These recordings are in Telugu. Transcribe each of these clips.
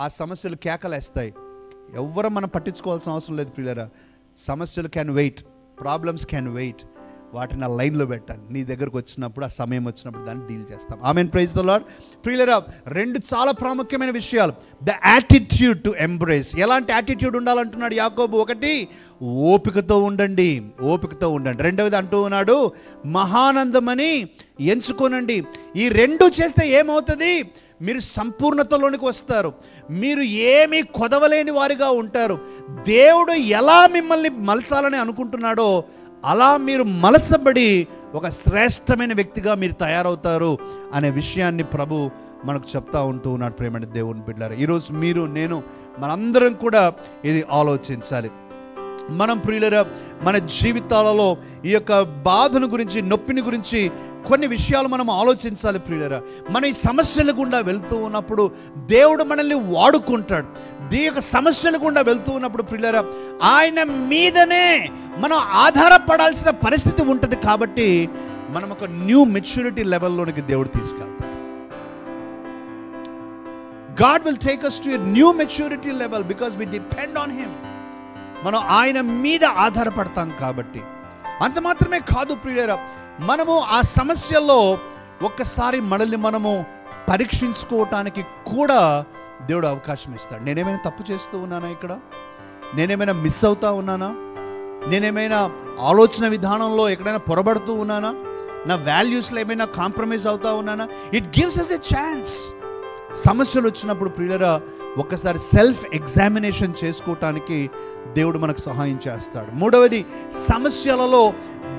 ఆ సమస్యలు కేకలేస్తాయి. ఎవ్వరూ మనం పట్టించుకోవాల్సిన అవసరం లేదు ప్రియులారా. సమస్యలు can wait, problems can wait. వాటిని ఆ లైన్లో పెట్టాలి. నీ దగ్గరకు వచ్చినప్పుడు, ఆ సమయం వచ్చినప్పుడు దాన్ని డీల్ చేస్తాం. ఆమేన్, ప్రైజ్ ద లార్డ్. ప్రియులారా, రెండు చాలా ప్రాముఖ్యమైన విషయాలు. The attitude to embrace. ఎలాంటి యాటిట్యూడ్ ఉండాలంటున్నాడు యాకోబు? ఒకటి, ఓపికతో ఉండండి, ఓపికతో ఉండండి. రెండవది అంటూ ఉన్నాడు, మహానందమని ఎంచుకోనండి. ఈ రెండు చేస్తే ఏమవుతుంది? మీరు సంపూర్ణతలోనికి వస్తారు. మీరు ఏమీ కొదవలేని వారిగా ఉంటారు. దేవుడు ఎలా మిమ్మల్ని మలచాలని అనుకుంటున్నాడో అలా మీరు మలచబడి ఒక శ్రేష్టమైన వ్యక్తిగా మీరు తయారవుతారు అనే విషయాన్ని ప్రభు మనకు చెప్తా ఉంటూ ఉన్నాడు. ప్రేమని దేవుని బిడ్డలారా, ఈరోజు మీరు, నేను, మనందరం కూడా ఇది ఆలోచించాలి. మనం ప్రియులరా మన జీవితాలలో ఈ యొక్క బాధను గురించి, నొప్పిని గురించి కొన్ని విషయాలు మనం ఆలోచించాలి ప్రియులరా. మన ఈ సమస్యల గుండా వెళ్తూ ఉన్నప్పుడు దేవుడు మనల్ని వాడుకుంటాడు. ఈ యొక్క సమస్యల గుండా వెళ్తూ ఉన్నప్పుడు ప్రియులరా, ఆయన మీదనే మనం ఆధారపడాల్సిన పరిస్థితి ఉంటుంది. కాబట్టి మనం ఒక న్యూ మెచ్యూరిటీ లెవెల్లోనికి దేవుడు తీసుకెళ్తాడు. God will take us to a new maturity level because we depend on him. మనం ఆయన మీద ఆధారపడతాం కాబట్టి. అంత మాత్రమే కాదు ప్రియులారా, మనము ఆ సమస్యల్లో ఒక్కసారి మనల్ని మనము పరీక్షించుకోవటానికి కూడా దేవుడు అవకాశం ఇస్తాడు. నేనేమైనా తప్పు చేస్తూ ఉన్నానా? ఇక్కడ నేనేమైనా మిస్ అవుతా ఉన్నానా? నేనేమైనా ఆలోచన విధానంలో ఎక్కడైనా పొరబడుతూ ఉన్నానా? నా వాల్యూస్లో ఏమైనా కాంప్రమైజ్ అవుతా ఉన్నానా? It gives us a chance. సమస్యలు వచ్చినప్పుడు ప్రియులారా ఒక్కసారి సెల్ఫ్ ఎగ్జామినేషన్ చేసుకోవటానికి దేవుడు మనకు సహాయం చేస్తాడు. మూడవది, సమస్యలలో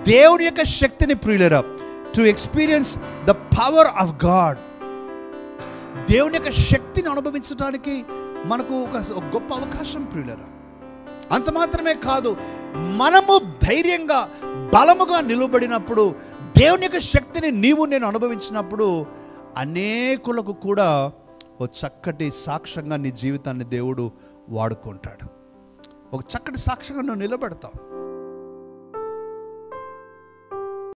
దేవుడి యొక్క శక్తిని ప్రియులారా, to experience the power of God. దేవుని యొక్క శక్తిని అనుభవించడానికి మనకు ఒక గొప్ప అవకాశం ప్రియులారా. అంత మాత్రమే కాదు, మనము ధైర్యంగా బలముగా నిలబడినప్పుడు, దేవుని యొక్క శక్తిని నీవు నేను అనుభవించినప్పుడు అనేకులకు కూడా ఒక చక్కటి సాక్ష్యంగా నీ జీవితాన్ని దేవుడు వాడుకుంటాడు. ఒక చక్కటి సాక్ష్యంగా నువ్వు నిలబడతావు.